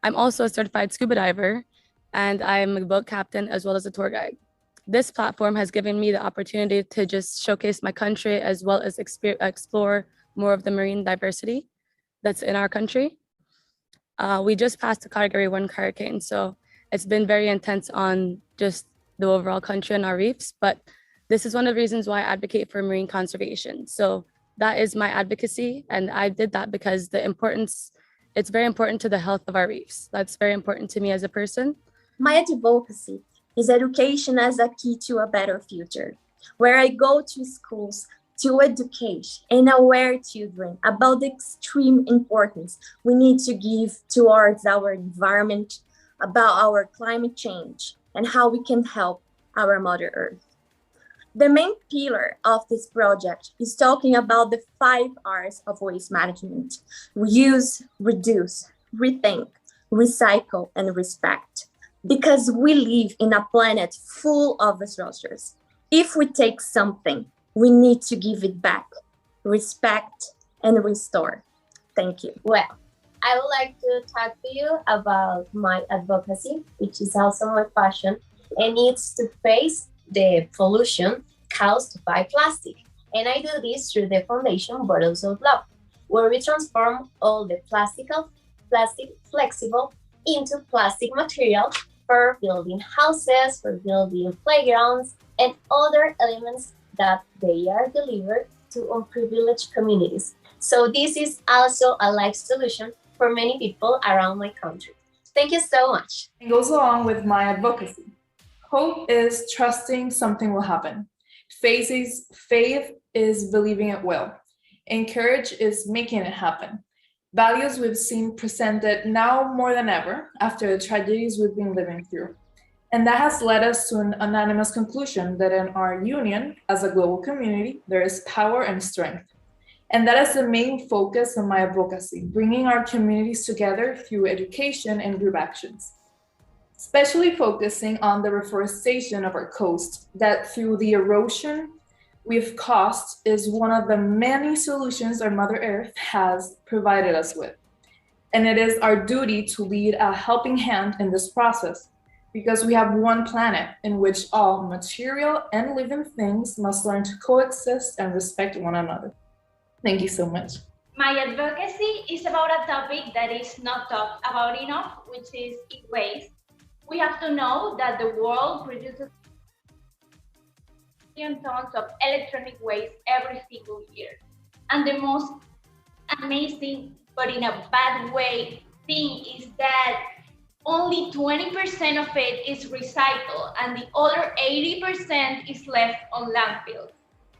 I'm also a certified scuba diver, and I'm a boat captain as well as a tour guide. This platform has given me the opportunity to just showcase my country as well as explore more of the marine diversity that's in our country. We just passed a Category 1 hurricane, so it's been very intense on just the overall country and our reefs. But this is one of the reasons why I advocate for marine conservation. So that is my advocacy, and I did that because it's very important to the health of our reefs. That's very important to me as a person. My advocacy is education as a key to a better future, where I go to schools to educate and aware children about the extreme importance we need to give towards our environment, about our climate change, and how we can help our Mother Earth. The main pillar of this project is talking about the 5 R's of waste management: reuse, reduce, rethink, recycle, and respect. Because we live in a planet full of resources. If we take something, we need to give it back, respect, and restore. Thank you. Well, I would like to talk to you about my advocacy, which is also my passion, and it's to face the pollution caused by plastic. And I do this through the Foundation Bottles of Love, where we transform all the plastic flexible into plastic material for building houses, for building playgrounds, and other elements that they are delivered to unprivileged communities. So this is also a life solution for many people around my country. Thank you so much. It goes along with my advocacy. Hope is trusting something will happen. Faith is believing it will. And courage is making it happen. Values we've seen presented now more than ever after the tragedies we've been living through. And that has led us to an unanimous conclusion that in our union as a global community, there is power and strength. And that is the main focus of my advocacy, bringing our communities together through education and group actions. Especially focusing on the reforestation of our coast, that through the erosion we've caused is one of the many solutions our Mother Earth has provided us with. And it is our duty to lead a helping hand in this process, because we have one planet in which all material and living things must learn to coexist and respect one another. Thank you so much. My advocacy is about a topic that is not talked about enough, which is e-waste. We have to know that the world produces tons of electronic waste every single year. And the most amazing, but in a bad way, thing is that only 20% of it is recycled and the other 80% is left on landfills.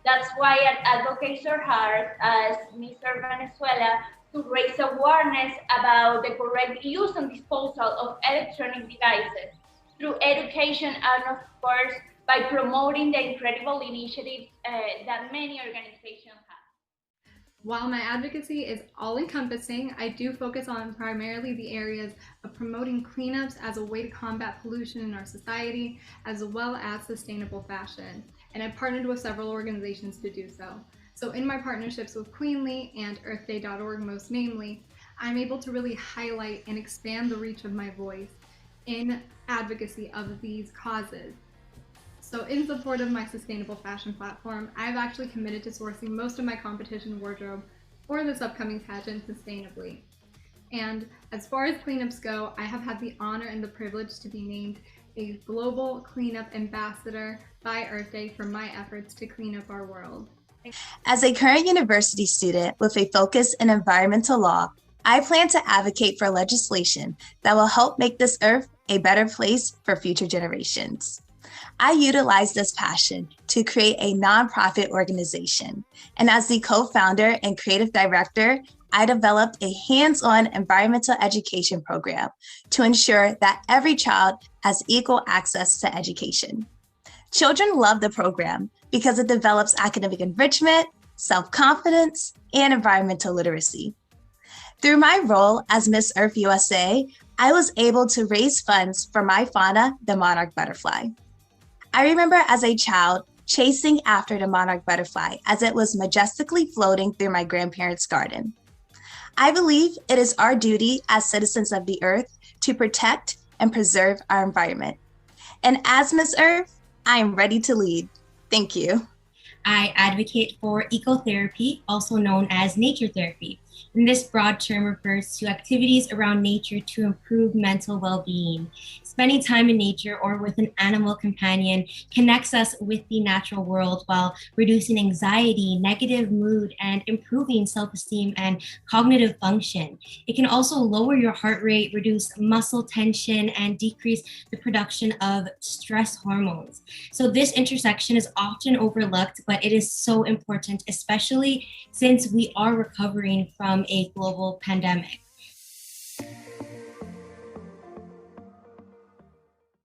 That's why I advocate so hard as Mr. Venezuela to raise awareness about the correct use and disposal of electronic devices through education and, of course, by promoting the incredible initiatives that many organizations have. While my advocacy is all-encompassing, I do focus on primarily the areas of promoting cleanups as a way to combat pollution in our society, as well as sustainable fashion. And I've partnered with several organizations to do so. So in my partnerships with Queenly and EarthDay.org most namely, I'm able to really highlight and expand the reach of my voice in advocacy of these causes. So in support of my sustainable fashion platform, I've actually committed to sourcing most of my competition wardrobe for this upcoming pageant sustainably. And as far as cleanups go, I have had the honor and the privilege to be named a global cleanup ambassador by Earth Day for my efforts to clean up our world. As a current university student with a focus in environmental law, I plan to advocate for legislation that will help make this earth a better place for future generations. I utilize this passion to create a nonprofit organization. And as the co-founder and creative director, I developed a hands-on environmental education program to ensure that every child has equal access to education. Children love the program because it develops academic enrichment, self-confidence, and environmental literacy. Through my role as Miss Earth USA, I was able to raise funds for my fauna, the monarch butterfly. I remember as a child chasing after the monarch butterfly as it was majestically floating through my grandparents' garden. I believe it is our duty as citizens of the earth to protect and preserve our environment. And as Ms. Irv, I am ready to lead. Thank you. I advocate for ecotherapy, also known as nature therapy. And this broad term refers to activities around nature to improve mental well-being. Spending time in nature or with an animal companion connects us with the natural world while reducing anxiety, negative mood, and improving self-esteem and cognitive function. It can also lower your heart rate, reduce muscle tension, and decrease the production of stress hormones. So this intersection is often overlooked, but it is so important, especially since we are recovering from a global pandemic.